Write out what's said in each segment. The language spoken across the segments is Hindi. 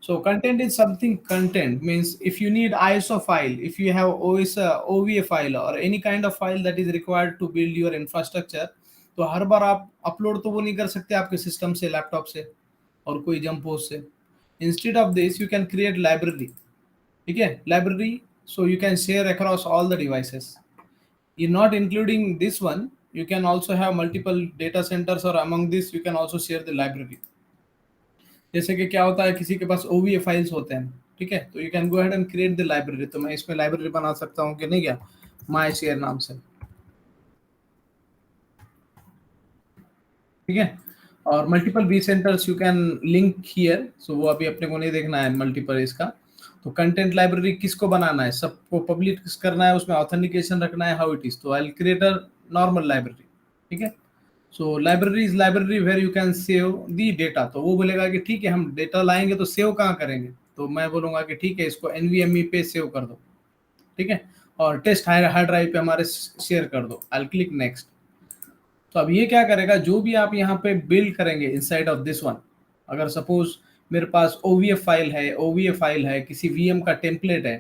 So content is something. Content means if you need ISO file, if you have OVA file or any kind of file that is required to build your infrastructure, तो हर बार आप अपलोड तो वो नहीं कर सकते आपके सिस्टम से, लैपटॉप से और कोई जंप पोस्ट से. Instead of this you can create library. ठीक है, library. So you can share across all the devices. In not including this one, you can also have multiple data centers, or among this you can also share the library. जैसे कि क्या होता है, किसी के पास OVA फाइल्स होते हैं, ठीक है, तो you can go ahead and create the library. तो मैं इसमें लाइब्रेरी बना सकता हूँ कि नहीं, क्या माई शेयर नाम से. ठीक है. और multiple V centers you can link here. So वो अभी अपने को नहीं देखना है मल्टीपल इसका. तो कंटेंट लाइब्रेरी किसको बनाना है, सबको पब्लिक करना है, उसमें ऑथेंटिकेशन रखना है, हाउ इट इज. तो I will create a normal library. ठीक है. So library is library where you can save the data. तो वो बोलेगा कि ठीक है, हम डेटा लाएंगे तो सेव कहाँ करेंगे. तो मैं बोलूंगा कि ठीक है, इसको NVMe पे सेव कर दो. ठीक है. और टेस्ट हार्ड ड्राइव पे हमारे शेयर कर दो. I click next. तो अब ये क्या करेगा, जो भी आप यहाँ पे बिल्ड करेंगे इनसाइड ऑफ दिस वन, अगर सपोज मेरे पास OVA फाइल है, किसी VM का टेम्पलेट है,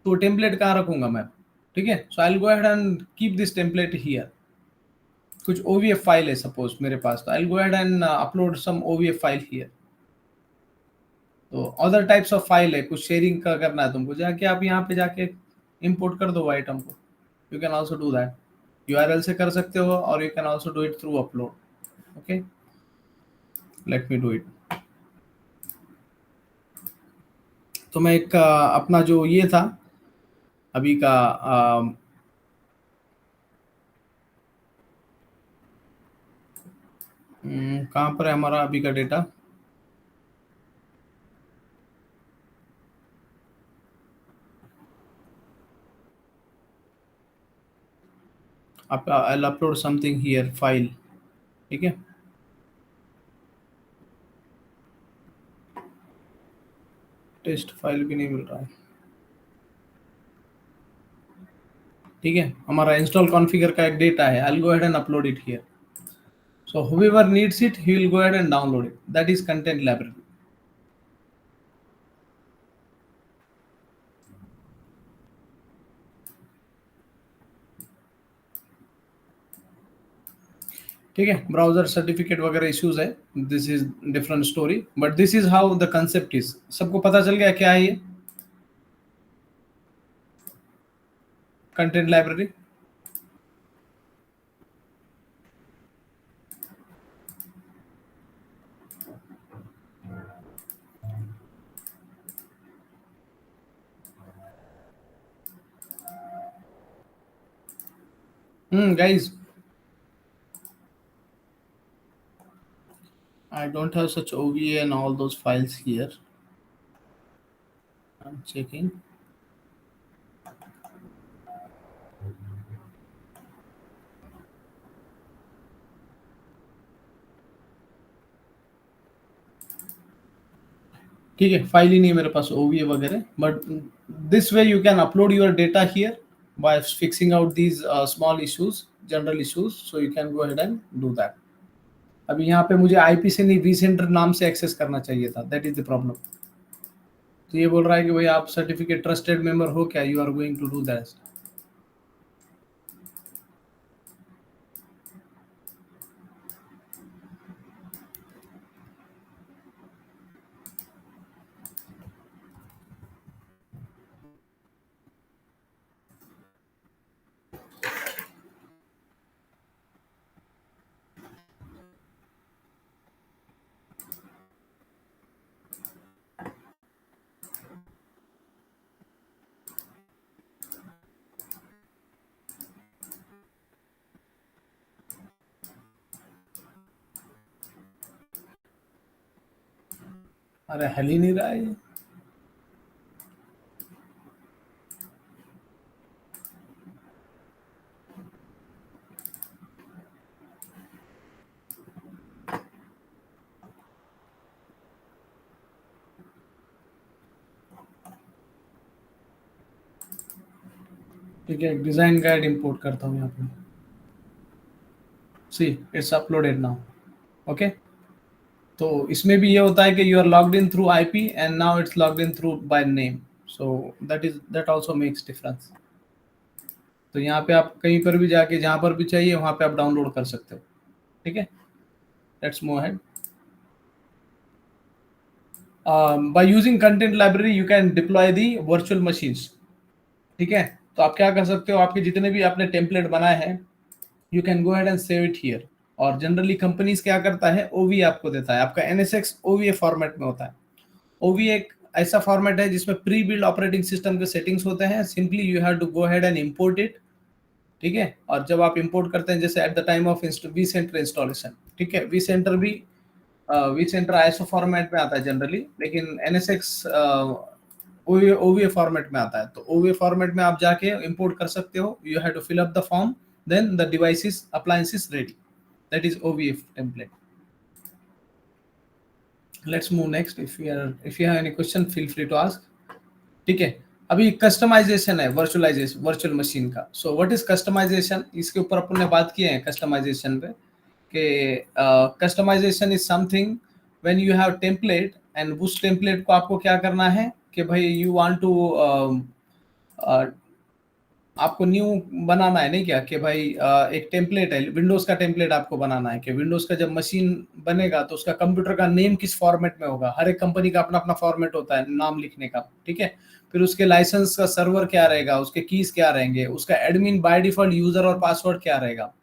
तो टेम्पलेट कहाँ रखूंगा मैं. ठीक है. So I will go ahead and keep this template here. कुछ OVA फाइल है सपोज मेरे पास, तो I will go ahead and upload some OVA file here. तो अदर टाइप्स ऑफ फाइल है, कुछ शेयरिंग का करना है तुमको, जाके आप यहाँ पे जाके इंपोर्ट कर दो आइटम को. You can also do that. URL से कर सकते हो, और you can also do it through upload. Okay, let me do it. तो मैं एक अपना जो ये था अभी का कहाँ पर है हमारा अभी का data. I'll upload something here, file. ठीक है. टेस्ट फाइल भी नहीं मिल रहा है. ठीक है, हमारा इंस्टॉल कॉन्फ़िगर का एक डेटा है. I'll go ahead and upload it here. So whoever needs it, he will go ahead and download it. That is content library. ठीक है. ब्राउजर सर्टिफिकेट वगैरह इश्यूज है, this is different story, but this is how the concept is. सबको पता चल गया क्या है ये content library. Guys, I don't have such OVA and all those files here. I'm checking. ठीक है, फाइल ही नहीं है मेरे पास OVA वगैरह, but this way you can upload your data here by fixing out these small issues, general issues. So you can go ahead and do that. अभी यहाँ पे मुझे IP से नहीं vCenter नाम से एक्सेस करना चाहिए था. That is the problem. तो ये बोल रहा है कि भाई आप सर्टिफिकेट ट्रस्टेड मेंबर हो क्या, you are going to do that. अरे हल ही नहीं रहा है ये. ठीक है, डिजाइन गाइड इंपोर्ट करता हूँ यहाँ पे. See it's uploaded now. Okay. तो इसमें भी ये होता है कि you are logged in through IP and now it's logged in through by name, so that also makes difference. तो यहाँ पे आप कहीं पर भी जाके जहाँ पर भी चाहिए वहाँ पे आप डाउनलोड कर सकते हो। ठीक है, let's move ahead. By using content library you can deploy the virtual machines. ठीक है, तो आप क्या कर सकते हो, आपके जितने भी आपने टेम्पलेट बनाए हैं you can go ahead and save it here. और जनरली कंपनीज क्या करता है, ओवी आपको देता है, आपका एनएसएक्स ओवीए फॉर्मेट में होता है। ओवीए एक ऐसा फॉर्मेट है जिसमें प्री बिल्ड ऑपरेटिंग सिस्टम के सेटिंग्स होते हैं, simply you have to go ahead and import it. ठीक है, और जब आप इंपोर्ट करते हैं जैसे at the time of vCenter installation, ठीक है, वी सेंटर भी वी सेंटर आईएसओ फॉर्मेट में आता है जनरली, लेकिन एनएसएक्स ओवीए फॉर्मेट में आता है। तो ओवीए फॉर्मेट में आप जाके इंपोर्ट कर सकते हो, you have to fill up the form, then the device is appliance is ready, that is OVA template. Let's move next. If you have any question feel free to ask. ठीक है, अभी कस्टमाइजेशन है वर्चुअल मशीन का। सो व्हाट इज कस्टमाइजेशन, इसके ऊपर अपन ने बात की है कस्टमाइजेशन पे, कि customization is something when you have template and उस टेम्पलेट को आपको क्या करना है कि भाई यू वांट टू आपको न्यू बनाना है, नहीं क्या कि भाई एक टेम्पलेट है, विंडोज का टेम्पलेट आपको बनाना है कि विंडोज का जब मशीन बनेगा तो उसका कंप्यूटर का नेम किस फॉर्मेट में होगा। हर एक कंपनी का अपना अपना फॉर्मेट होता है नाम लिखने का। ठीक है, फिर उसके लाइसेंस का सर्वर क्या रहेगा, उसके कीज क्या रहेंगे, उसका एडमिन बाय डिफॉल्ट यूजर और पासवर्ड क्या रहेगा,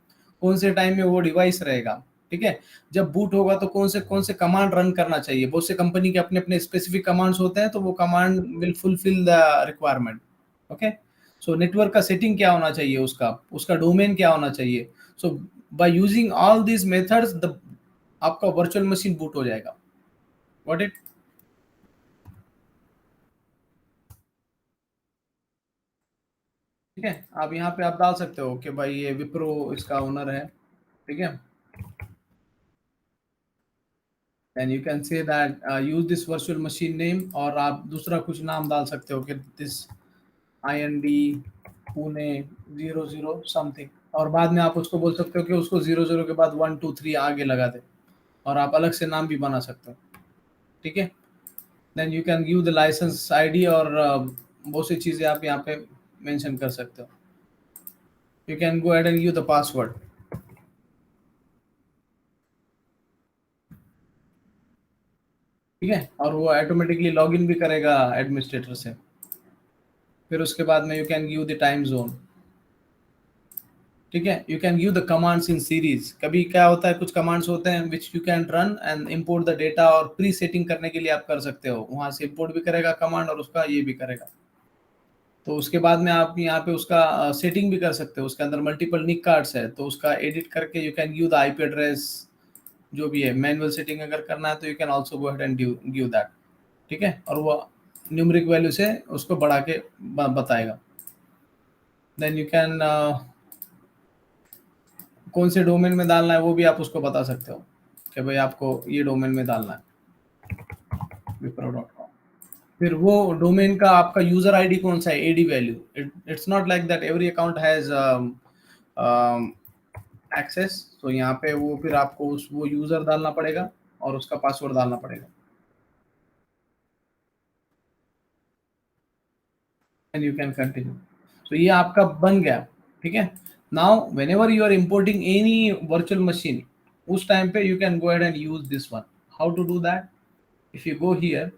कौन से टाइम में वो डिवाइस रहेगा। ठीक है, जब बूट होगा तो कौन से कमांड रन करना चाहिए, बहुत से कंपनी के अपने अपने स्पेसिफिक कमांड्स होते हैं, तो वो command will fulfil the requirement. Okay, so network का सेटिंग क्या होना चाहिए, उसका उसका डोमेन क्या होना चाहिए। So by using all these methods the आपका वर्चुअल मशीन बूट हो जाएगा। What it. ठीक है, आप यहाँ पे आप डाल सकते हो कि भाई ये विप्रो इसका ओनर है। ठीक है, and you can say that use this virtual machine name, और आप दूसरा कुछ नाम डाल सकते हो कि दिस IND पुणे 00 समथिंग, और बाद में आप उसको बोल सकते हो कि उसको 00 के बाद 1 2 3 आगे लगा दे, और आप अलग से नाम भी बना सकते हो। ठीक है, then you can give the licence ID, और बहुत सी चीज़ें आप यहाँ पे मेंशन कर सकते हो। You can go ahead and give the password. ठीक है, और वो ऑटोमेटिकली लॉगिन भी करेगा एडमिनिस्ट्रेटर से। फिर उसके बाद में you can give the time zone. ठीक है, you can give the commands in series. कभी क्या होता है, कुछ कमांड्स होते हैं which you can run and import the data, और प्री सेटिंग करने के लिए आप कर सकते हो, वहां से इंपोर्ट भी करेगा कमांड और उसका ये भी करेगा। तो उसके बाद में आप यहाँ पे उसका सेटिंग भी कर सकते हो, उसके अंदर मल्टीपल निक कार्ड्स है, तो उसका एडिट करके you can give the IP address, जो भी है मैनुअल सेटिंग अगर करना है तो you can also go ahead and give that. ठीक है, और वो न्यूमेरिक वैल्यू से उसको बढ़ा के बताएगा। देन यू कैन कौन से डोमेन में डालना है वो भी आप उसको बता सकते हो कि भाई आपको ये डोमेन में डालना है wipro.com। फिर वो डोमेन का आपका यूजर आईडी कौन सा है, AD value. It's not like that every account has access. तो यहाँ पे वो फिर आपको उस वो यूजर डालना पड़ेगा और उसका पासवर्ड डालना पड़ेगा, एंड यू कैन कंटिन्यू। तो ये आपका बन गया। ठीक है, now whenever you are importing any virtual machine, उस टाइम पे you can go ahead and use this one. How to do that, if you go here,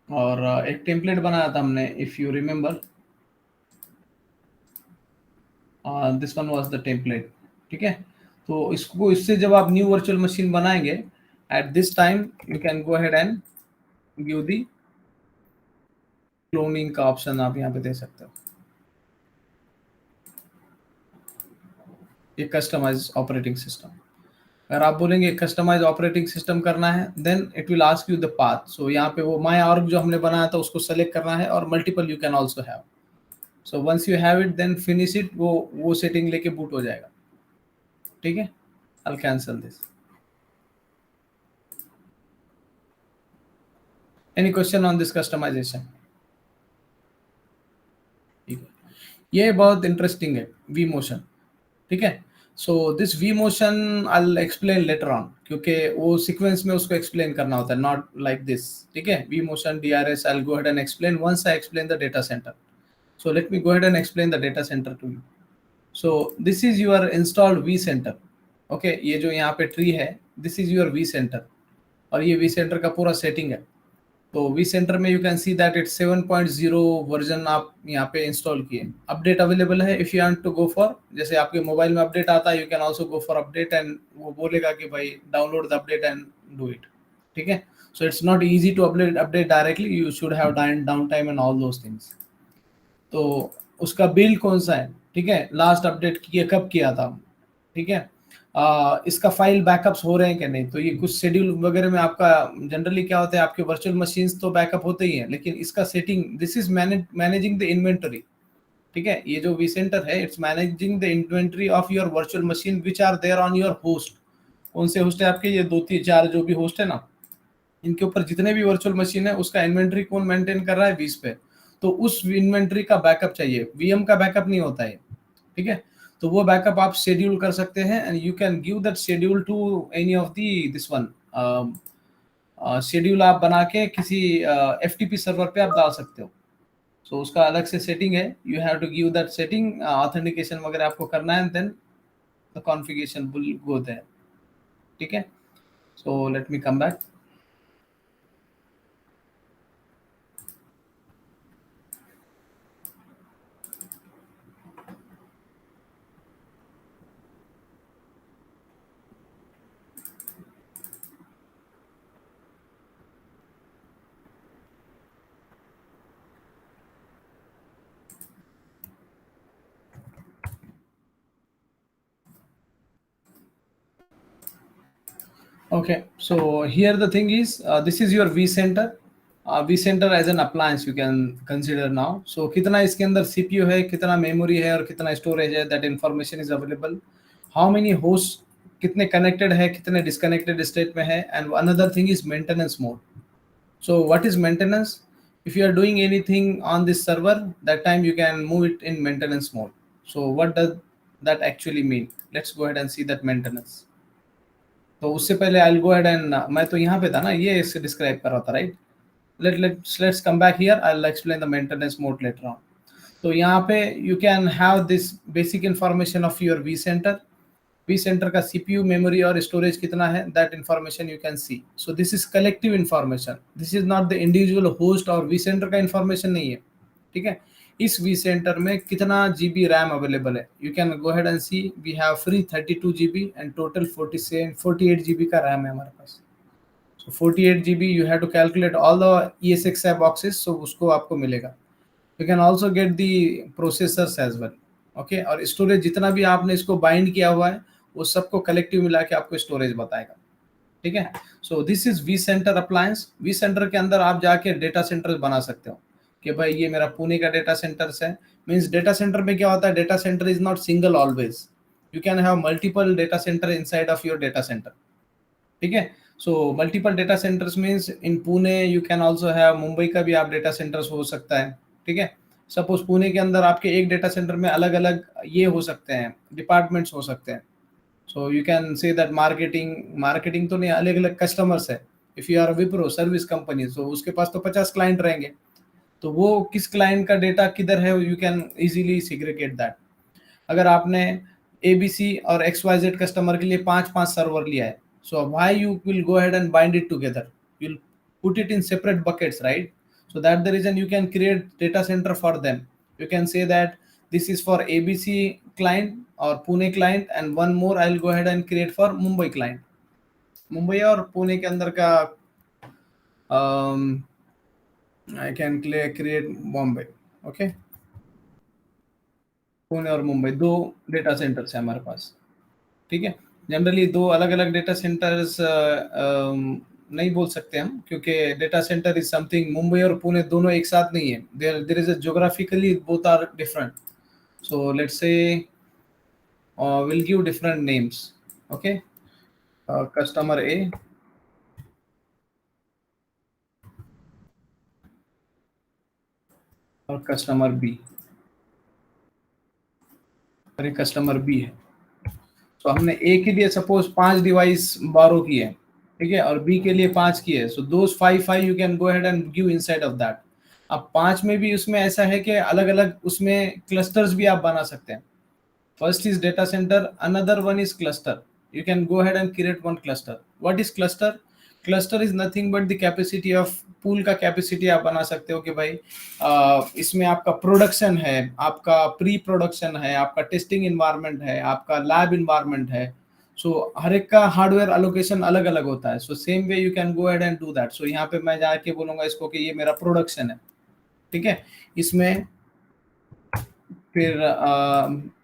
और एक टेम्पलेट बनाया था हमने, if you remember, this one was the template. ठीक है, तो इसको इससे जब आप न्यू वर्चुअल मशीन बनाएंगे, at this time you can go ahead and give the cloning का ऑप्शन आप यहाँ पे दे सकते हो। ये कस्टमाइज ऑपरेटिंग सिस्टम, अगर आप बोलेंगे कस्टमाइज ऑपरेटिंग सिस्टम करना है, then it will ask you the path. So यहाँ पे वो माई ऑर्ग जो हमने बनाया था उसको सेलेक्ट करना है, और multiple you can also have. So once you have it then finish it, वो सेटिंग लेके बूट हो जाएगा। ठीक है, I'll cancel this. Any question on this customization? ठीक है, ये बहुत इंटरेस्टिंग है वी मोशन। ठीक है, so this vMotion I will explain later on, क्योंकि वो सीक्वेंस में उसको एक्सप्लेन करना होता है, नॉट लाइक दिस, ठीक है। VMotion DRS I will go ahead and explain once I explain the data centre. So let me go ahead and explain the data center to you. So this is your installed vCenter. Okay, ये जो यहाँ पे ट्री है, this is your vCenter, और ये vCenter का पूरा सेटिंग है. तो vCenter में you can see that it's 7.0 version आप यहाँ पे इंस्टॉल किए. अपडेट अवेलेबल है if you want to go for, जैसे आपके मोबाइल में अपडेट आता है, you can also go for update and वो बोलेगा कि भाई download the update and do it. ठीक है. So it's not easy to update directly. You should have downtime and all those things. तो उसका बिल्ड कौन सा है, ठीक है, लास्ट अपडेट किया कब किया था, ठीक है, इसका फाइल बैकअप्स हो रहे हैं कि नहीं. तो ये कुछ शेड्यूल वगैरह में आपका जनरली क्या होता है, आपके वर्चुअल मशीन्स तो बैकअप होते ही हैं, लेकिन इसका setting, this is managing the inventory. ठीक है, ये जो vCenter है, it's managing the inventory of your virtual machine which are there on your host. कौन से होस्ट है आपके, ये 2-3-4 जो भी होस्ट है ना, इनके ऊपर जितने भी वर्चुअल मशीन है, उसका इन्वेंटरी कौन मेंटेन कर रहा है, वीस पे. तो उस इन्वेंटरी का बैकअप चाहिए, वीएम का बैकअप नहीं होता है, ठीक है. तो वो बैकअप आप शेड्यूल कर सकते हैं and you can give that schedule to any of the this one. Schedule आप बना के किसी FTP सर्वर पे आप डाल सकते हो. सो उसका अलग से सेटिंग है, you have to give that setting, authentication वगैरह आपको करना है, then the configuration will go there. ठीक है. So let me come back. Okay, so here the thing is, this is your vCenter. vCenter as an appliance you can consider now. So कितना इसके अंदर CPU है, कितना memory है और कितना storage है, that information is available. How many hosts, कितने connected है, कितने disconnected state में है, and another thing is maintenance mode. So what is maintenance? If you are doing anything on this server, that time you can move it in maintenance mode. So what does that actually mean? Let's go ahead and see that maintenance. तो उससे पहले आई विल गो अहेड एंड, मैं तो यहाँ पे था ना, ये इससे डिस्क्राइब कर रहा था, right. Let's come back here, I will explain the maintenance mode later on. तो यहाँ पे you can have this basic information of your vCenter का CPU, मेमोरी और स्टोरेज कितना है, that information you can C. So this is collective information, this is not the individual host और vCenter का इंफॉर्मेशन नहीं है. ठीक है. इस vCenter में कितना GB रैम अवेलेबल है, you can go ahead and see. We have free 32 GB and total 48 GB का रैम है हमारे पास. So 48 GB you have to calculate all the ESXi boxes, so उसको आपको मिलेगा. You can also get the processors as well. Okay, और स्टोरेज जितना भी आपने इसको बाइंड किया हुआ है, वो सबको कलेक्टिव मिला के आपको स्टोरेज बताएगा. ठीक है. So this is vCenter appliance. vCenter के अंदर आप जाके डेटा सेंटर बना सकते हो कि भाई ये मेरा पुणे का डेटा सेंटर है. मीन्स डेटा सेंटर में क्या होता है, data center is not single always, you can have multiple data centre inside of your data centre. ठीक है. So multiple data centres means in Pune you can also have, Mumbai का भी आप डेटा सेंटर्स हो सकता है. ठीक है. सपोज पुणे के अंदर आपके एक डेटा सेंटर में अलग अलग ये हो सकते हैं, डिपार्टमेंट्स हो सकते हैं. So you can say that marketing तो नहीं, अलग अलग कस्टमर्स है. If you are Wipro service company, तो उसके पास तो 50 क्लाइंट रहेंगे, तो वो किस क्लाइंट का डेटा किधर है, यू कैन इजीली सिग्रीगेट दैट. अगर आपने ABC और XYZ कस्टमर के लिए 5-5 सर्वर लिया है, so why you will go ahead and bind it together, you will put it in separate buckets, right. So that the reason you can create data center for them. You can say that this is for ABC client or Pune client, and one more I'll go ahead and create for Mumbai client. Mumbai और पुणे के अंदर का I can create Bombay. Okay. Pune और मुंबई दो डेटा सेंटर्स है हमारे पास. ठीक है. जनरली दो अलग अलग डेटा सेंटर्स नहीं बोल सकते हम, क्योंकि data center is something, Mumbai और पुणे दोनों एक साथ नहीं है, there is a geographically both are different. So let's say will give different names. Okay. Customer A और कस्टमर बी, और एक कस्टमर बी है. तो हमने ए के लिए सपोज 5 डिवाइस बारो की है, ठीक है, और बी के लिए 5 की है, सो दोस 5 you can go ahead and give inside of that. अब 5 में भी उसमें ऐसा है कि अलग अलग उसमें क्लस्टर्स भी आप बना सकते हैं। First is data center, another one is cluster. You can go ahead and create one cluster. What is cluster? Cluster is nothing but the capacity of pool का capacity आप बना सकते हो कि भाई इसमें आपका प्रोडक्शन है, आपका प्री प्रोडक्शन है, आपका टेस्टिंग इन्वायरमेंट है, आपका लैब इन्वायरमेंट है। सो हर एक का हार्डवेयर अलोकेशन अलग अलग होता है। So same way you can go ahead and do that. So यहाँ पे मैं जाके बोलूंगा इसको कि ये मेरा प्रोडक्शन है, ठीक है। इसमें फिर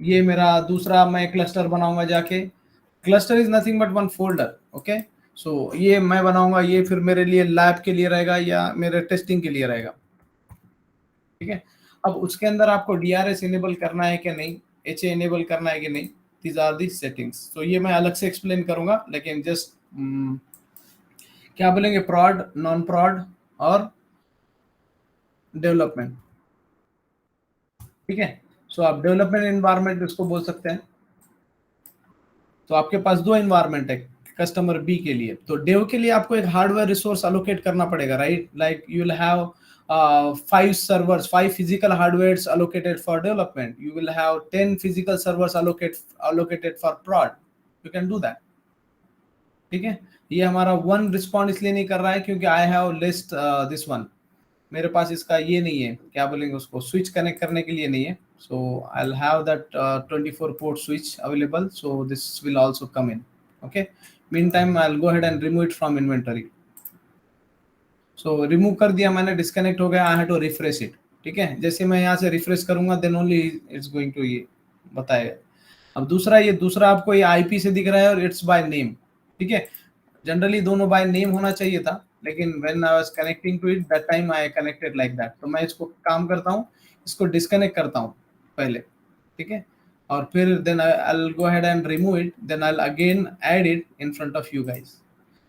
ये मेरा दूसरा मैं क्लस्टर बनाऊंगा जाके। Cluster is nothing but one folder, okay. So ये मैं बनाऊंगा, ये फिर मेरे लिए लैब के लिए रहेगा या मेरे टेस्टिंग के लिए रहेगा, ठीक है। अब उसके अंदर आपको डीआरएस इनेबल करना है कि नहीं, एचए इनेबल करना है कि नहीं, दीज आर दी सेटिंग्स। तो ये मैं अलग से एक्सप्लेन करूंगा, लेकिन जस्ट क्या बोलेंगे, प्रॉड, नॉन प्रॉड और डेवलपमेंट, ठीक है। सो आप डेवलपमेंट एनवायरनमेंट इसको बोल सकते हैं। तो आपके पास दो एनवायरनमेंट है कस्टमर बी के लिए। तो डेव के लिए आपको एक हार्डवेयर रिसोर्स अलोकेट करना पड़ेगा, right. Like you will have 5 servers, 5 physical hardwares allocated for development. You will have 10 physical servers allocated for prod. You can do that, ठीक है। ये हमारा वन रिस्पॉन्ड इसलिए नहीं कर रहा है क्योंकि I have list this one, मेरे पास इसका ये नहीं है, क्या बोलेंगे उसको, स्विच कनेक्ट करने के लिए नहीं है। So I will have that 24 port switch available, so this will also come in, okay. Mean time I will go ahead and remove it from inventory. So remove कर दिया मैंने, डिस्कनेक्ट हो गया, I have to refresh it, ठीक है। जैसे मैं यहाँ से रिफ्रेश करूंगा then only it's going to ये बताएगा। अब दूसरा, ये दूसरा आपको ये आईपी से दिख रहा है और इट्स बाय नेम, ठीक है। जनरली दोनों बाय नेम होना चाहिए था, लेकिन when I was connecting to it that time I connected like that. तो मैं इसको काम करता हूँ, इसको डिस्कनेक्ट करता हूँ पहले, ठीक है, और फिर then I will go ahead and remove it, then I will again add it in front of you guys.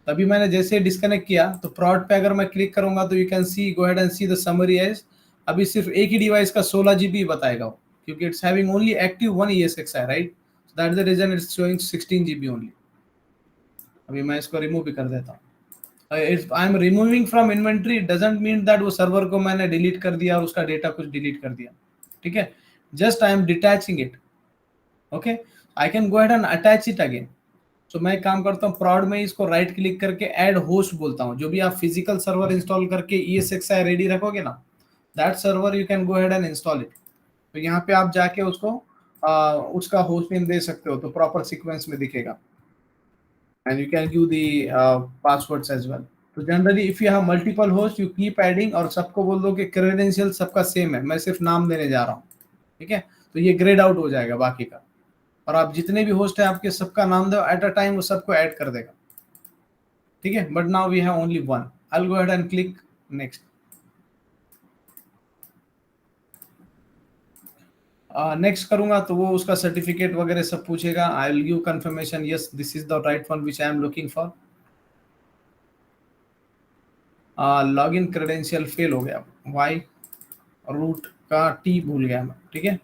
तभी मैंने जैसे डिस्कनेक्ट किया तो प्रोड पे अगर मैं क्लिक करूंगा तो you can see, go ahead and see the summary as. अभी सिर्फ एक ही डिवाइस का 16 जीबी बताएगा वो, क्योंकि it's having only active one ESXi, right. That is the reason it's showing 16 GB only. अभी मैं इसको रिमूव भी कर देता हूँ। If I am removing from inventory doesn't mean that वो सर्वर को मैंने डिलीट कर दिया और उसका डेटा कुछ डिलीट कर दिया, ठीक है। Just I am detaching it, okay. I can go ahead and attach it again. तो मैं काम करता हूँ प्रॉड में, इसको राइट क्लिक करके ऐड होस्ट बोलता हूँ। जो भी आप फिजिकल सर्वर इंस्टॉल करके ESXi रेडी रखोगे ना, that server you can go ahead and install it. तो यहाँ पे आप जाके उसको उसका होस्ट नेम दे सकते हो, तो प्रॉपर सीक्वेंस में दिखेगा, and you can give the passwords as well. तो generally if you have multiple host you keep adding, और सबको बोल दो कि क्रेडेंशियल सबका सेम है, मैं सिर्फ नाम देने जा रहा हूँ, ठीक है। तो ये ग्रेड आउट हो जाएगा बाकी का, और आप जितने भी होस्ट है आपके सबका नाम दो एट अ टाइम, वो सबको ऐड कर देगा, ठीक है। But now we have only one. I will go ahead and click next. Next करूंगा तो वो उसका सर्टिफिकेट वगैरह सब पूछेगा। I will give confirmation, yes this is the right one which I am looking for. Login credential fail हो गया, वाई, रूट का टी भूल गया मैं, ठीक है।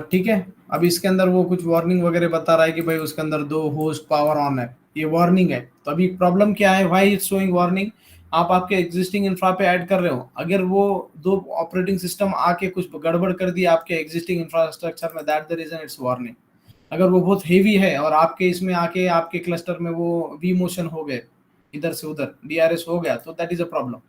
ठीक है, अब इसके अंदर वो कुछ वार्निंग वगैरह बता रहा है कि भाई उसके अंदर 2 होस्ट पावर ऑन है, ये वार्निंग है। तो अभी प्रॉब्लम क्या है, व्हाई इट्स शोइंग वार्निंग। आप आपके एग्जिस्टिंग इंफ्रा पे ऐड कर रहे हो, अगर वो 2 ऑपरेटिंग सिस्टम आके कुछ गड़बड़ कर दिया आपके एग्जिस्टिंग इंफ्रास्ट्रक्चर में, that the reason it's warning. अगर वो बहुत हेवी है और आपके इसमें आके आपके क्लस्टर में वो वी मोशन हो गए, इधर से उधर डीआरएस हो गया, तो that is a problem,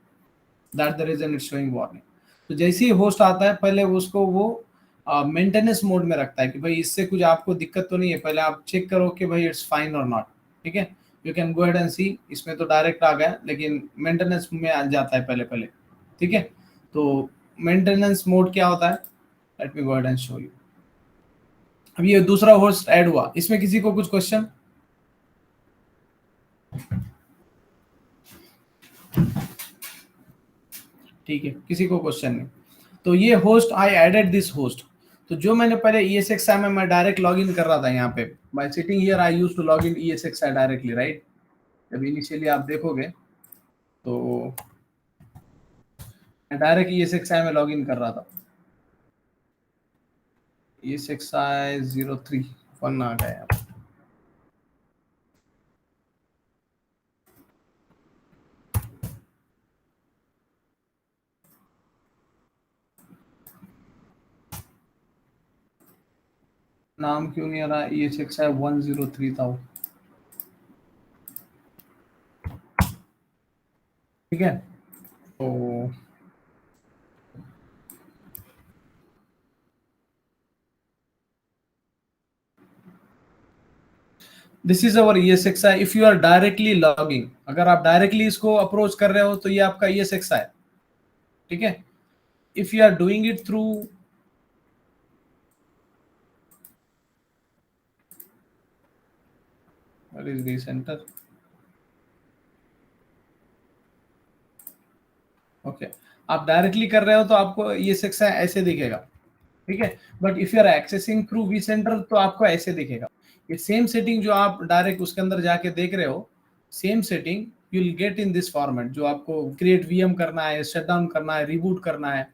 that the reason it's showing warning. तो जैसे ही होस्ट आता है पहले उसको वो मेंटेनेंस मोड में रखता है कि भाई इससे कुछ आपको दिक्कत तो नहीं है, पहले आप चेक करो कि भाई इट्स फाइन और नॉट, ठीक है। You can go ahead and see, इसमें तो डायरेक्ट आ गया लेकिन मेंटेनेंस में आ जाता है पहले पहले, ठीक है। तो मेंटेनेंस मोड क्या होता है, let me go ahead and show you. अब ये दूसरा होस्ट ऐड हुआ, इसमें किसी को कुछ क्वेश्चन? ठीक है, किसी को क्वेश्चन नहीं। तो ये host, I added this host. तो जो मैंने पहले ESXi में मैं डायरेक्ट लॉग इन कर रहा था, यहाँ पे by sitting here I used to log in ESXi directly, right. जब इनिशियली आप देखोगे तो मैं डायरेक्ट ESXi में लॉग इन कर रहा था। ESXi 03 1 आ गया यहाँ पे। नाम क्यों नहीं आ रहा? ESXi 103 था वो, ठीक है। तो this is our ESXi। If you are directly logging, अगर आप डायरेक्टली इसको अप्रोच कर रहे हो तो ये आपका ESXi है, ठीक है। If you are doing it through what is vCenter, okay, आप डायरेक्टली कर रहे हो तो आपको ESXi ऐसे दिखेगा, ठीक है। But if you are accessing through vCenter तो आपको ऐसे दिखेगा। ये सेम सेटिंग जो आप डायरेक्ट उसके अंदर जाके देख रहे हो, same setting you will get in this format. जो आपको क्रिएट VM करना है, शट डाउन करना है, रिबूट करना है,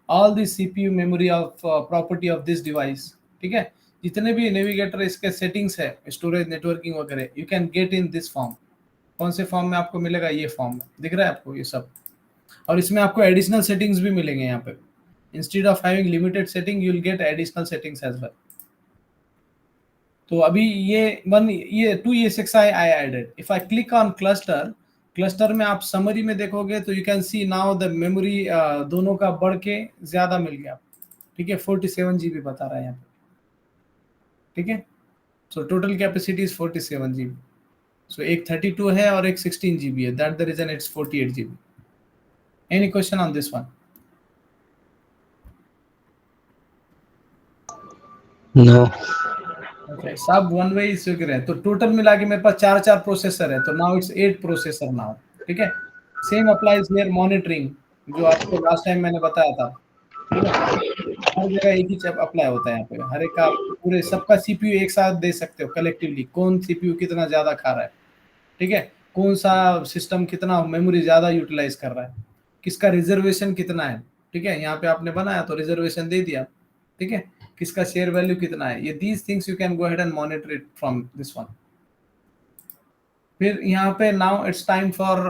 all this CPU memory of property of this device, ठीक है। जितने भी नेविगेटर इसके सेटिंग्स है, स्टोरेज, नेटवर्किंग वगैरह, you can get in this form. कौन से फॉर्म में आपको मिलेगा? ये फॉर्म में दिख रहा है आपको ये सब। और इसमें आपको एडिशनल सेटिंग्स भी मिलेंगे यहाँ पे। Instead of having limited setting you will get additional settings as well. तो अभी ये 2ESXi I added. If I click on cluster, cluster में आप समरी में देखोगे तो you can see now the memory दोनों का बढ़ के ज्यादा मिल गया, ठीक है। 47 GB बता रहा है यहाँ पे, ठीक है। So total capacity is 47 GB। So एक 32 है और एक 16 GB है, that the reason it's 48 GB। Any question on this one? No. Okay, सब वन वे इस रहे हैं। तो टोटल मिला के मेरे पास 4 प्रोसेसर है, तो नाउ इट्स 8 प्रोसेसर नाउ, ठीक है। सेम अप्लाइज हियर मॉनिटरिंग, जो आपको लास्ट टाइम मैंने बताया था, ठीक है। हर जगह एक ही चीज अप्लाई होता है यहाँ पे, हर एक का पूरे सबका CPU एक साथ दे सकते हो कलेक्टिवली, कौन CPU कितना ज्यादा खा रहा है, ठीक है। कौन सा सिस्टम कितना मेमोरी ज्यादा यूटिलाइज कर रहा है, किसका रिजर्वेशन कितना है, ठीक है। यहाँ पे आपने बनाया तो रिजर्वेशन दे दिया, ठीक है। किसका शेयर वैल्यू कितना है, ये these things you can go ahead and monitor it from this one. फिर यहाँ पे now it's time for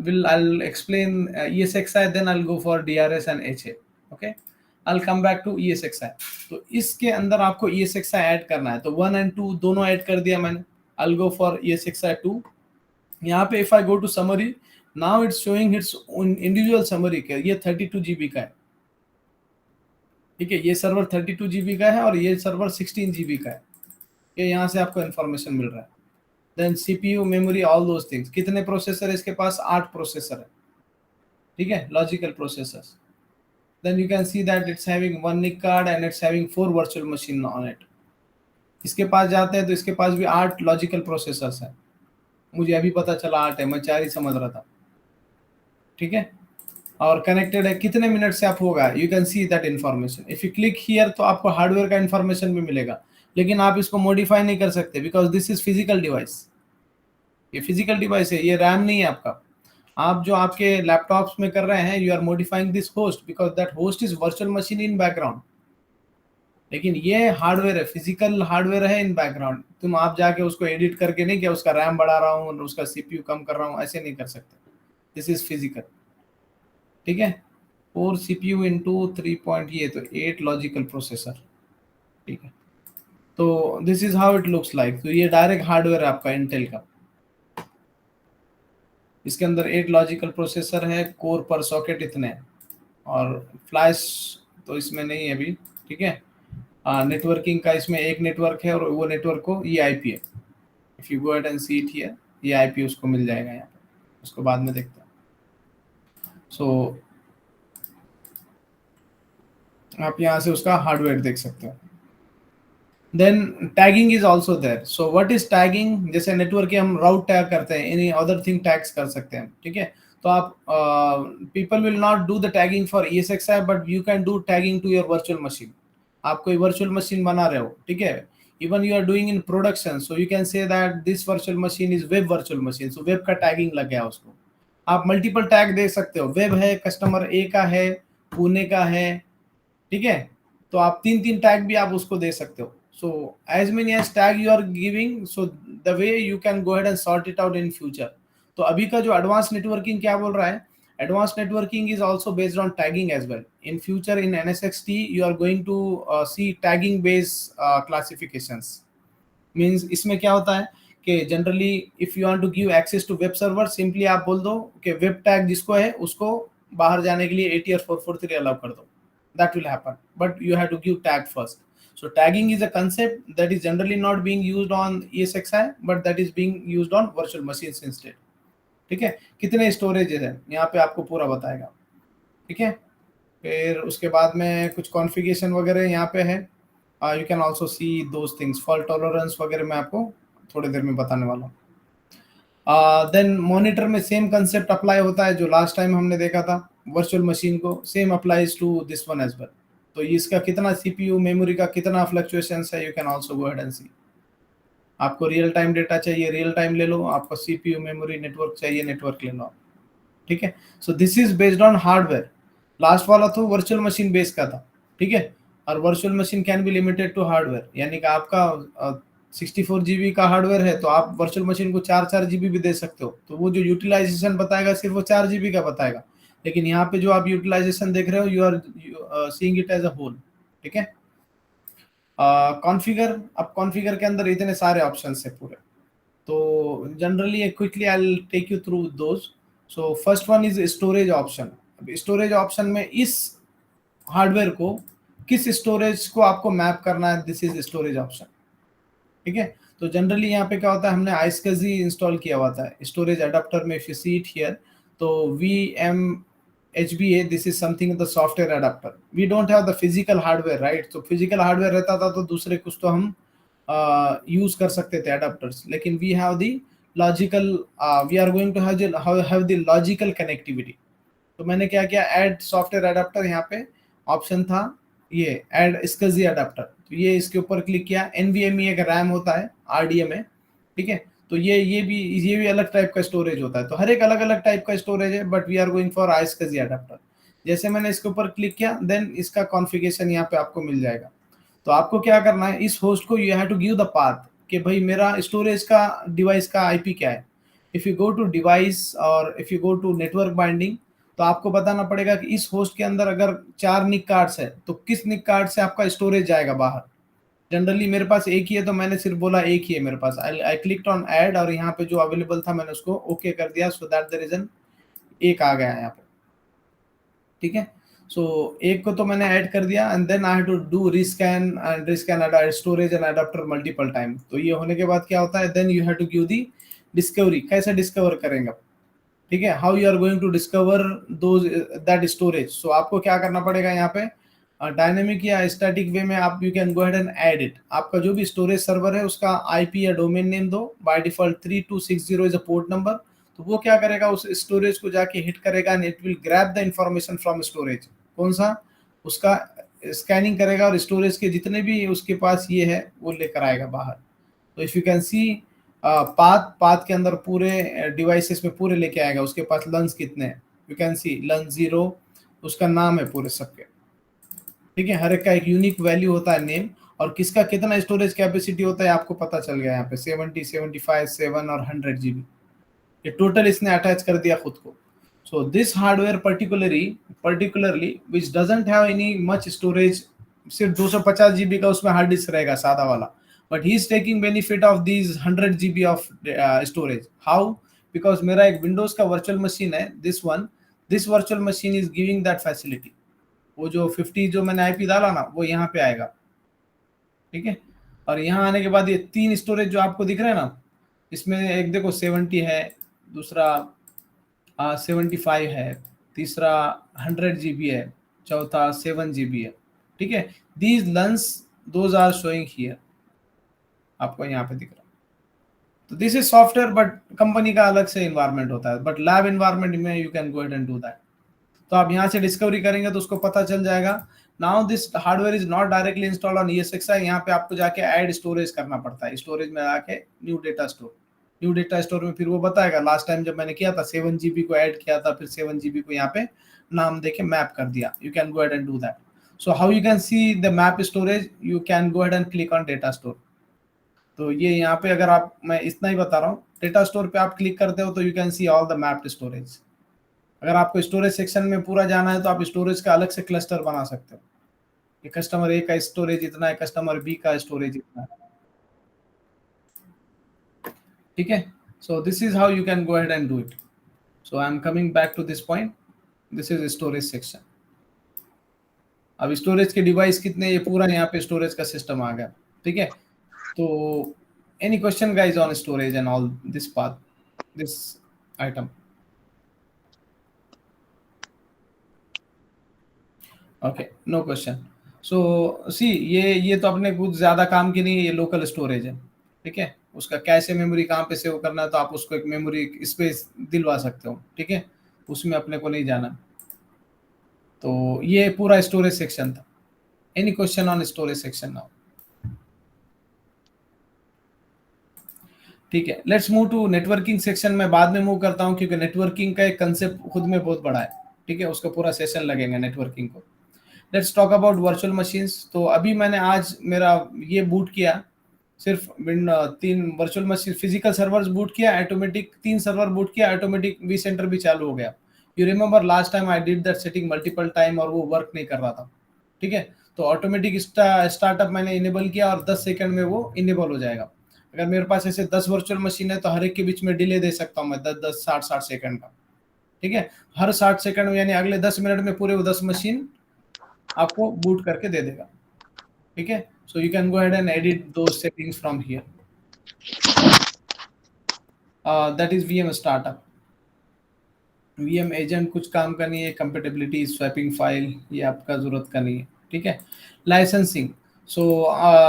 will I explain ESXi, then I go for DRS and HA, okay. I'll come back to ESXi। तो इसके अंदर आपको ESXi ऐड करना है, तो 1 और 2 दोनों ऐड कर दिया मैंने। I'll go for ESXi 2। यहाँ पे if I go to summary, now it's showing its individual summary के, ये 32 GB का है, ठीक है। ये सर्वर 32 GB का है और ये सर्वर 16 GB का है। ये यहाँ से आपको इन्फॉर्मेशन मिल रहा है। Then CPU memory all those things. कितने प्रोसेसर है इसके पास? 8 प्रोसेसर है, ठीक है, logical processors. then you can see that it's having 1 NIC card and it's having 4 virtual machine on it। इसके पास जाते हैं तो इसके पास भी 8 लॉजिकल प्रोसेसर्स हैं। मुझे अभी पता चला 8 है, मैं 4 ही समझ रहा था, ठीक है। और कनेक्टेड है, कितने मिनट से आप होगा, you can see that information. If you click here तो आपको हार्डवेयर का इन्फॉर्मेशन भी मिलेगा, लेकिन आप इसको मॉडिफाई नहीं कर सकते because this is physical device. ये फिजिकल डिवाइस है, ये रैम नहीं है आपका। आप जो आपके लैपटॉप्स में कर रहे हैं, you are modifying this host because that host is virtual machine in background. लेकिन ये हार्डवेयर है, फिजिकल हार्डवेयर है इन बैकग्राउंड। तुम आप जाके उसको एडिट करके नहीं कि उसका रैम बढ़ा रहा हूँ, उसका CPU कम कर रहा हूँ, ऐसे नहीं कर सकते। दिस इज फिजिकल, ठीक है। 4 CPU इंटू 3 पॉइंट, ये तो 8 लॉजिकल प्रोसेसर, ठीक है। तो this is how it looks like. तो ये डायरेक्ट हार्डवेयर है आपका इंटेल का। इसके अंदर 8 लॉजिकल प्रोसेसर है, कोर पर सॉकेट इतने, और फ्लैश तो इसमें नहीं है अभी, ठीक है। नेटवर्किंग का इसमें एक नेटवर्क है, और वो नेटवर्क को ये IP है। If you go ahead and C it here, ये IP उसको मिल जाएगा यहाँ पे, उसको बाद में देखते हैं। सो आप यहाँ से उसका हार्डवेयर देख सकते हो। Then tagging is also there. So what is tagging? जैसे नेटवर्क के हम राउट टैग करते हैं, एनी अदर थिंग टैग्स कर सकते हैं, ठीक है। तो आप people will not do the tagging for ESXi, but you can do tagging to your virtual machine. आप कोई वर्चुअल मशीन बना रहे हो, ठीक है, even you are doing in production, so you can say that this virtual machine is web virtual machine. So web का टैगिंग लग गया उसको। आप मल्टीपल टैग दे सकते हो, वेब है, कस्टमर A का है, पुणे का है, ठीक है, तो आप 3 टैग भी आप उसको दे सकते हो. So as many as tag you are giving, so the way you can go ahead and sort it out in future. तो अभी का जो एडवांस नेटवर्किंग क्या बोल रहा है, advance networking is also based on tagging as well. In future in NSXT you are going to see tagging based classifications. Means इसमें क्या होता है कि generally if you want to give access to web server, simply आप बोल दो कि वेब टैग जिसको है उसको बाहर जाने के लिए ATR 443 अलाउ कर दो. That will happen, but you have to give tag first. So tagging is a concept that is generally not being used on ESXi, but that is being used on virtual machines instead. ठीक है, कितने स्टोरेजेस है यहाँ पे आपको पूरा बताएगा. ठीक है, फिर उसके बाद में कुछ कॉन्फ़िगरेशन वगैरह यहाँ पे है. You can also see those things. Fault tolerance वगैरह मैं आपको थोड़ी देर में बताने वाला हूँ. देन मॉनिटर में सेम कंसेप्ट अप्लाई होता है जो लास्ट टाइम हमने देखा था वर्चुअल मशीन को, same applies to this one as well. तो इसका कितना CPU मेमोरी का कितना फ्लक्चुएशंस है, you can also go ahead and see. आपको रियल टाइम डेटा चाहिए, रियल टाइम ले लो. आपको CPU मेमोरी नेटवर्क चाहिए, नेटवर्क ले लो आप. ठीक है, so this is based on hardware. Last वाला तो वर्चुअल मशीन बेस का था. ठीक है, और virtual machine can be limited to hardware, यानी कि आपका 64 GB का हार्डवेयर है तो आप वर्चुअल मशीन को 4 GB भी दे सकते हो. तो वो जो यूटिलाइजेशन बताएगा सिर्फ वो 4 GB का बताएगा. लेकिन यहाँ पे जो आप यूटिलाइजेशन देख रहे हो, you are seeing it as a whole. ठीक है, कॉन्फ़िगर. अब कॉन्फ़िगर के अंदर इतने सारे ऑप्शंस है पूरे. तो generally quickly I will take you through those. So first one is storage option. Storage option में इस हार्डवेयर को किस स्टोरेज को आपको मैप करना है, दिस इज स्टोरेज ऑप्शन. ठीक है, तो जनरली यहाँ पे क्या होता है, हमने iSCSI इंस्टॉल किया हुआ था स्टोरेज अडाप्टर में. If you see it here, तो VMHBA, this is something the software adapter. We don't have the physical hardware, right. तो फिजिकल हार्डवेयर रहता था तो दूसरे कुछ तो हम यूज कर सकते थे अडाप्टर्स, लेकिन we have the logical, we are going to have the logical connectivity. तो मैंने क्या किया, ऐड सॉफ्टवेयर अडाप्टर, यहाँ पे ऑप्शन था ये ऐड SCSI अडाप्टर. तो ये इसके ऊपर क्लिक किया. NVMe एक रैम होता है RDMA. ठीक है, तो ये भी अलग टाइप का स्टोरेज होता है. तो हर एक अलग अलग टाइप का स्टोरेज है, but we are going for iSCSI adapter. जैसे मैंने इसके ऊपर क्लिक किया, देन इसका कॉन्फ़िगरेशन यहाँ पे आपको मिल जाएगा. तो आपको क्या करना है, इस होस्ट को you have to give the path कि भाई मेरा स्टोरेज का डिवाइस का IP क्या है. If you go to device और if you go to network binding, तो आपको बताना पड़ेगा कि इस होस्ट के अंदर अगर 4 निक कार्ड्स है तो किस निक कार्ड से आपका स्टोरेज जाएगा बाहर. जनरली मेरे पास एक ही है तो मैंने सिर्फ बोला एक ही है मेरे पास. आई क्लिक्ड ऑन ऐड और यहाँ पे जो अवेलेबल था मैंने उसको ओके कर दिया. सो दैट द रीजन एक आ गया यहाँ पे. ठीक है, सो एक को तो मैंने ऐड कर दिया and then I have to do rescan storage and adapter multiple time. तो ये होने के बाद क्या होता है, then you have to give the discovery. कैसे डिस्कवर करेंगे. ठीक है, how you are going to discover those that storage. So आपको क्या करना पड़ेगा यहाँ पे, डायनेमिक या स्टैटिक वे में आप you can go ahead and add it. आपका जो भी स्टोरेज सर्वर है उसका IP या डोमेन नेम दो. By default 3260 is a port number. तो वो क्या करेगा, उस स्टोरेज को जाके हिट करेगा and it will grab the information from storage. कौन सा, उसका स्कैनिंग करेगा और स्टोरेज के जितने भी उसके पास ये है वो लेकर आएगा बाहर. तो if you can C path के अंदर पूरे डिवाइसेस में पूरे लेके आएगा. उसके पास लंस कितने हैं, यू कैन सी लन 0 उसका नाम है पूरे सबके. ठीक है, हर एक का एक यूनिक वैल्यू होता है नेम, और किसका कितना स्टोरेज कैपेसिटी होता है आपको पता चल गया यहाँ पे. 70, 75, 7 और 100 GB ये टोटल इसने अटैच कर दिया खुद को. So this hardware particularly which doesn't have any much storage, सिर्फ 250 GB का उसमें हार्ड डिस्क रहेगा सादा वाला. But he is taking benefit of these 100 GB of storage. How? Because मेरा एक Windows का virtual machine है, this virtual machine is giving that facility. वो जो 50 जो मैंने IP डाला ना वो यहाँ पे आएगा. ठीक है, और यहाँ आने के बाद ये 3 स्टोरेज जो आपको दिख रहे हैं ना, इसमें एक देखो 70 है, दूसरा 75 है, तीसरा 100 GB है, चौथा 7 GB है. ठीक है, these LUNs those are showing here. आपको यहाँ पे दिख रहा है. तो this is software, but company का अलग से इन्वायरमेंट होता है, बट लैब इन्वायरमेंट में you can go ahead and do that. तो आप यहाँ से डिस्कवरी करेंगे तो उसको पता चल जाएगा. Now this hardware is not directly install on ESXi. यहाँ पे आपको जाके ऐड स्टोरेज करना पड़ता है. स्टोरेज में आके न्यू डेटा स्टोर में फिर वो बताएगा. लास्ट टाइम जब मैंने किया था 7 GB को ऐड किया था, फिर 7 GB को यहाँ पे नाम देके मैप कर दिया. You can go ahead and do that. So how you can see the map storage? You can go ahead and click on data store. तो ये यहाँ पे अगर आप, मैं इतना ही बता रहा हूँ, डेटा स्टोर पे आप क्लिक करते हो तो you can see all the mapped storage. अगर आपको स्टोरेज सेक्शन में पूरा जाना है तो आप स्टोरेज का अलग से क्लस्टर बना सकते हो. ये कस्टमर ए का स्टोरेज इतना है, कस्टमर बी का स्टोरेज इतना है. ठीक है. So this is how you can go ahead and do it. So I am coming back to this point. This is storage section. अब स्टोरेज के डिवाइस कितने, ये पूरा यहाँ पे स्टोरेज का सिस्टम आ गया. ठीक है. तो any question guys on storage and all this part, this item? Okay, no question. So see, ये तो अपने कुछ ज्यादा काम की नहीं है, ये लोकल स्टोरेज है. ठीक है. उसका कैसे मेमोरी कहाँ पे सेव करना है तो आप उसको एक मेमोरी स्पेस दिलवा सकते हो. ठीक है. उसमें अपने को नहीं जाना. तो ये पूरा स्टोरेज सेक्शन था. Any question on storage section now? ठीक है. Let's move to networking section. में बाद में मूव करता हूं क्योंकि नेटवर्किंग का एक कंसेप्ट खुद में बहुत बड़ा है. ठीक है. उसका पूरा सेशन लगेगा नेटवर्किंग को. Let's talk about virtual machines. तो अभी मैंने आज मेरा ये बूट किया, सिर्फ 3 virtual machine physical servers boot किया, ऑटोमेटिक 3 सर्वर बूट किया, ऑटोमेटिक वी सेंटर भी चालू हो गया. You remember last time I did that setting multiple time और वो वर्क नहीं कर रहा था. ठीक है. तो ऑटोमेटिक स्टार्टअप मैंने इनेबल किया और 10 सेकंड में वो इनेबल हो जाएगा. अगर मेरे पास ऐसे 10 वर्चुअल मशीन है तो हर एक के बीच में डिले दे सकता हूँ मैं 10-10 60-60 सेकंड का. ठीक है. हर 60 सेकंड में यानी अगले 10 मिनट में पूरे वो 10 मशीन आपको बूट करके दे देगा. ठीक है. सो you can go ahead and edit those settings from here. That is VM startup. VM agent कुछ काम का नहीं है. कंपेटेबिलिटी, स्वैपिंग फाइल, ये आपका जरूरत का नहीं है. ठीक है. Licensing. So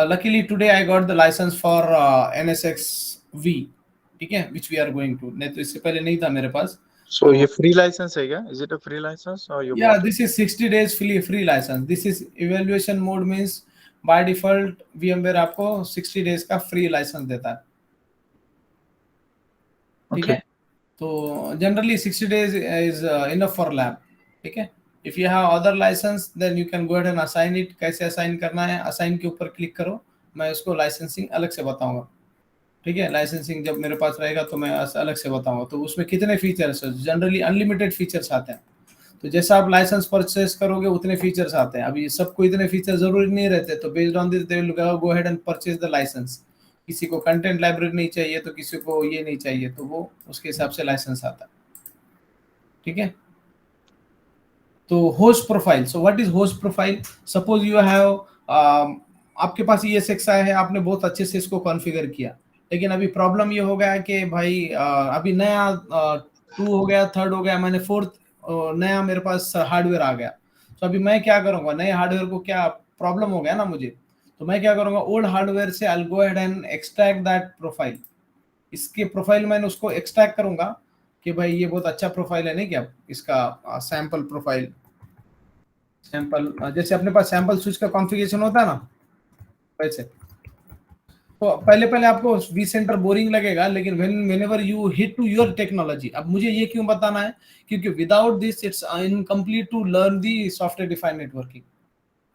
luckily today I got the license for NSX-V. ठीक है. which we are going to. नहीं तो इससे पहले नहीं था मेरे पास. So ये free license है क्या? Is it a free license or you Yeah, bought this is 60 days free license. This is evaluation mode means by default VMware आपको 60 days का free license देता है. ठीक Okay. है. तो generally 60 days is enough for lab. ठीक है. If you have other license then you can go ahead and assign it. कैसे assign करना है, assign के ऊपर क्लिक करो. मैं उसको लाइसेंसिंग अलग से बताऊंगा. ठीक है. लाइसेंसिंग जब मेरे पास रहेगा तो मैं अलग से बताऊंगा. तो उसमें कितने फीचर्स है, जनरली अनलिमिटेड फीचर्स आते हैं. तो जैसा आप लाइसेंस परचेस करोगे उतने फीचर्स आते हैं. अभी सबको इतने फीचर जरूरी नहीं रहते. तो based on this they will go ahead and purchase the license. किसी को कंटेंट लाइब्रेरी नहीं चाहिए तो किसी को ये नहीं चाहिए, तो वो उसके हिसाब से लाइसेंस आता है. ठीक है. तो host profile. So what is host profile? Suppose you have, आपके पास ESXi है, आपने बहुत अच्छे से इसको कॉन्फ़िगर किया, लेकिन अभी प्रॉब्लम ये हो गया कि भाई अभी नया 2 हो गया, 3rd हो गया, मैंने 4th नया मेरे पास हार्डवेयर आ गया. तो अभी मैं क्या करूंगा, नए हार्डवेयर को क्या प्रॉब्लम हो गया ना मुझे, तो मैं क्या करूंगा, ओल्ड हार्डवेयर से आई will go ahead and extract that profile. इसके प्रोफाइल मैंने उसको एक्सट्रैक्ट करूंगा कि भाई ये बहुत अच्छा प्रोफाइल है, नहीं क्या, इसका सैंपल प्रोफाइल, सैंपल जैसे अपने पास सैंपल स्विच का कॉन्फ़िगरेशन होता है ना वैसे. तो पहले आपको वी सेंटर बोरिंग लगेगा, लेकिन whenever you hit to your technology. अब मुझे ये क्यों बताना है, क्योंकि without this it's incomplete to learn the software defined networking.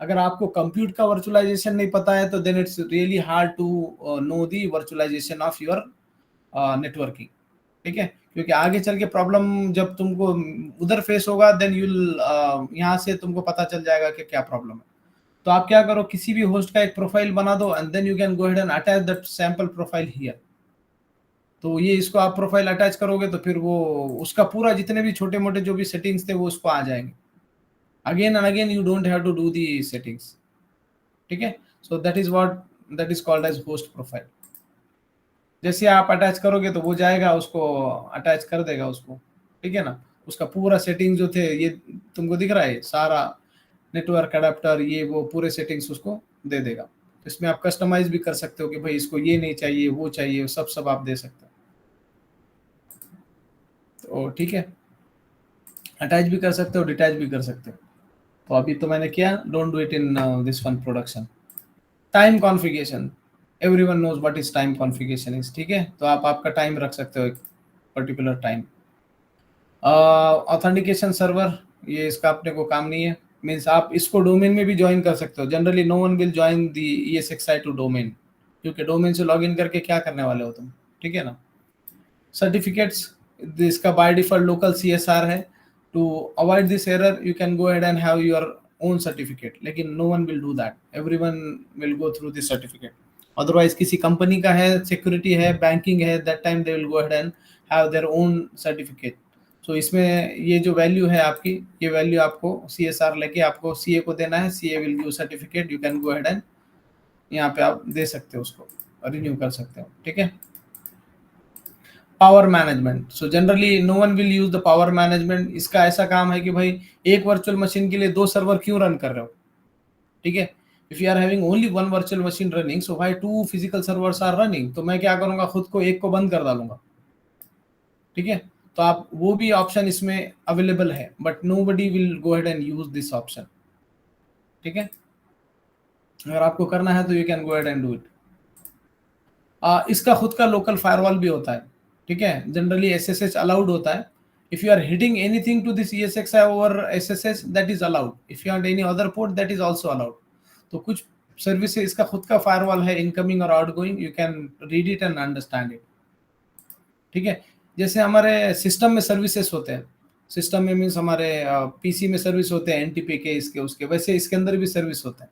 अगर आपको कंप्यूट का वर्चुअलाइजेशन नहीं पता है तो then it's really hard to know the virtualization of your networking. ठीक है. क्योंकि आगे चल के प्रॉब्लम जब तुमको उधर फेस होगा देन यू यहाँ से तुमको पता चल जाएगा कि क्या प्रॉब्लम है. तो आप क्या करो, किसी भी होस्ट का एक प्रोफाइल बना दो and then you can go ahead and attach that sample profile here. तो ये इसको आप प्रोफाइल अटैच करोगे तो फिर वो उसका पूरा जितने भी छोटे मोटे जो भी सेटिंग्स थे वो उसको आ जाएंगे. Again and again you don't have to do the settings. ठीक है. So that is called as host profile. जैसे आप अटैच करोगे तो वो जाएगा, उसको अटैच कर देगा उसको. ठीक है ना. उसका पूरा सेटिंग जो थे ये तुमको दिख रहा है, सारा नेटवर्क अडेप्टर ये वो पूरे सेटिंग्स उसको दे देगा. इसमें आप कस्टमाइज भी कर सकते हो कि भाई इसको ये नहीं चाहिए, वो चाहिए, सब आप दे सकते हो. तो ठीक है. अटैच भी कर सकते हो, डिटैच भी कर सकते हो. तो अभी तो मैंने किया. Don't do it in this one production. Time configuration. Everyone knows what is time configuration is. ठीक है. तो आप आपका टाइम रख सकते हो, एक पर्टिकुलर टाइम. ऑथेंटिकेशन सर्वर, ये इसका अपने को काम नहीं है. मीन्स आप इसको डोमेन में भी ज्वाइन कर सकते हो। Generally no one will join the ESXi to domain, क्योंकि डोमेन से लॉगिन करके क्या करने वाले हो तुम, ठीक है ना। सर्टिफिकेट्स, इसका बाय डिफॉल्ट लोकल CSR है। To avoid this error you can go ahead and have your own certificate, लेकिन no one will do that, everyone will go through this certificate. Otherwise किसी कंपनी का है, सिक्योरिटी है, बैंकिंग है, that time they will go ahead and have their own certificate. So इसमें ये जो वैल्यू है आपकी, ये वैल्यू आपको CSR लेके आपको CA को देना है, CA will give certificate, you can go ahead and यहाँ पे आप दे सकते हो, उसको रिन्यू कर सकते हो, ठीक है। Power management, so generally no one will use the power management. इसका ऐसा काम है कि भाई एक वर्चुअल मशीन के लिए 2 सर्वर क्यों रन कर रहे हो, ठीक है। If you are having only 1 virtual machine running, so भाई 2 फिजिकल सर्वर्स आर रनिंग, तो मैं क्या करूंगा, खुद को एक को बंद कर डालूंगा, ठीक है। तो आप वो भी ऑप्शन इसमें अवेलेबल है, but nobody will go ahead and use this option, ठीक है। अगर आपको करना है तो you can go ahead and do it. इसका खुद का लोकल फायरवॉल भी होता है, ठीक है। जनरली SSH अलाउड होता है। If you are hitting anything to this ESXi over SSH, that is allowed. If you are any other port, that is also allowed. तो कुछ सर्विस इसका खुद का फायरवॉल है, इनकमिंग और outgoing, you can read it and understand it, ठीक है। जैसे हमारे सिस्टम में सर्विसेज होते हैं, सिस्टम में मीन्स हमारे PC में सर्विस होते हैं NTP के, इसके उसके, वैसे इसके अंदर भी सर्विस होते हैं।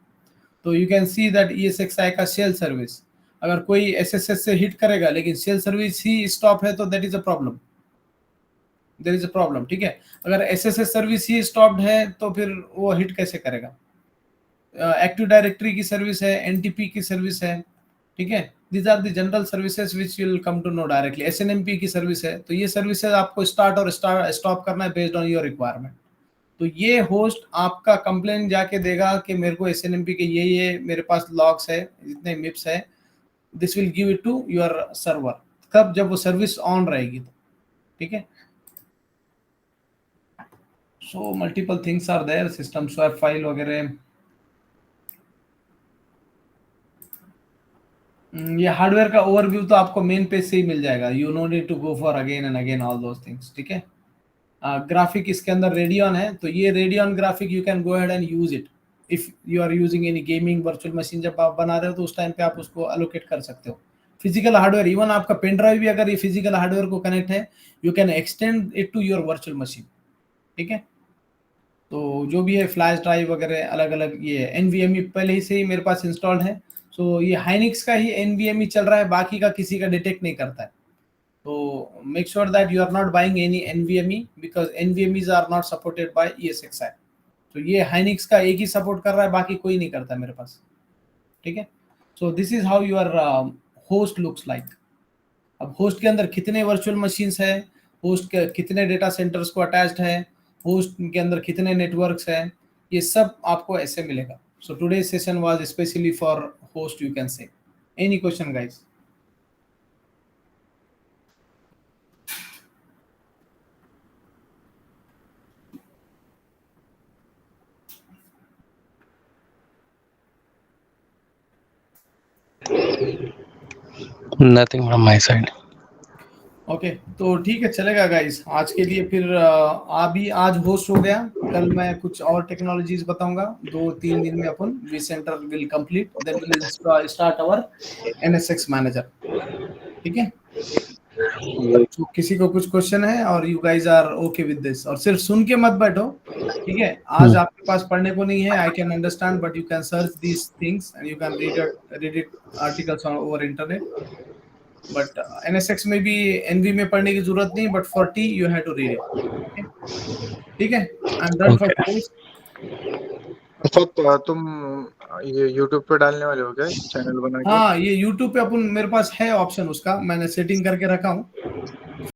तो you can see that ESXi का शेल सर्विस, अगर कोई SSH से हिट करेगा लेकिन शेल सर्विस ही स्टॉप है, तो that is a problem, there is a problem, ठीक है। अगर SSH सर्विस ही स्टॉप्ड है तो फिर वो हिट कैसे करेगा। एक्टिव डायरेक्टरी की सर्विस है, NTP की सर्विस है, ठीक है। These are the general services which will come to know directly. SNMP की सर्विस है, तो ये सर्विसेज आपको स्टार्ट और स्टॉप करना है बेस्ड ऑन योर रिक्वायरमेंट। तो ये होस्ट आपका कंप्लेन जाके देगा कि मेरे को SNMP के ये मेरे पास लॉग्स है, जितने मिप्स है, this will give it to your server. कब, जब वो सर्विस ऑन रहेगी तो, ठीक है। So multiple things are there, system swap file वगैरह। ये हार्डवेयर का ओवरव्यू तो आपको मेन पेज से ही मिल जाएगा, you no need to go for again and again all those things, ठीक है। ग्राफिक इसके अंदर रेडियन है, तो ये Radeon graphic you can go ahead and use it if you are using any gaming virtual machine. जब आप बना रहे हो तो उस टाइम पे आप उसको एलोकेट कर सकते हो। फिजिकल हार्डवेयर, इवन आपका पेन ड्राइव भी अगर ये फिजिकल हार्डवेयर को कनेक्ट है, you can extend it to your virtual machine, ठीक है। तो जो भी है फ्लैश ड्राइव वगैरह अलग अलग, ये NVMe पहले ही से ही मेरे पास इंस्टॉल्ड है। सो ये हाइनिक्स का ही NVMe चल रहा है, बाकी का किसी का डिटेक्ट नहीं करता है। तो make sure that you are not buying any NVMe because NVMes are not supported by ESXi। तो ये हाइनिक्स का एक ही सपोर्ट कर रहा है, बाकी कोई नहीं करता मेरे पास, ठीक है। So this is how your host looks like. अब होस्ट के अंदर कितने वर्चुअल मशीन्स है, होस्ट के कितने डेटा सेंटर्स को अटैच्ड है, होस्ट के अंदर कितने नेटवर्क्स है, ये सब आपको ऐसे मिलेगा। So today session was specially for host, you can से। Any question guys? Nothing from my side. Okay तो ठीक है, चलेगा गाइस आज के लिए। फिर अभी आज होस्ट हो गया, कल मैं कुछ और टेक्नोलॉजीज बताऊंगा। 2-3 दिन में अपन vCenter will complete, then will start our NSX manager, ठीक है। तो किसी को कुछ क्वेश्चन है और you guys are okay with this, और सिर्फ सुन के मत बैठो, ठीक है। आज आपके पास पढ़ने को नहीं है, I can understand, but you can search these things and you can read it articles on over internet. But NSX में भी NV में पढ़ने की जरूरत नहीं, but for T you have to read it, ठीक है। I am done for today. तो तुम ये YouTube पे डालने वाले हो क्या चैनल बना के? हाँ, ये YouTube पे अपन, मेरे पास है ऑप्शन उसका, मैंने सेटिंग करके रखा हूँ।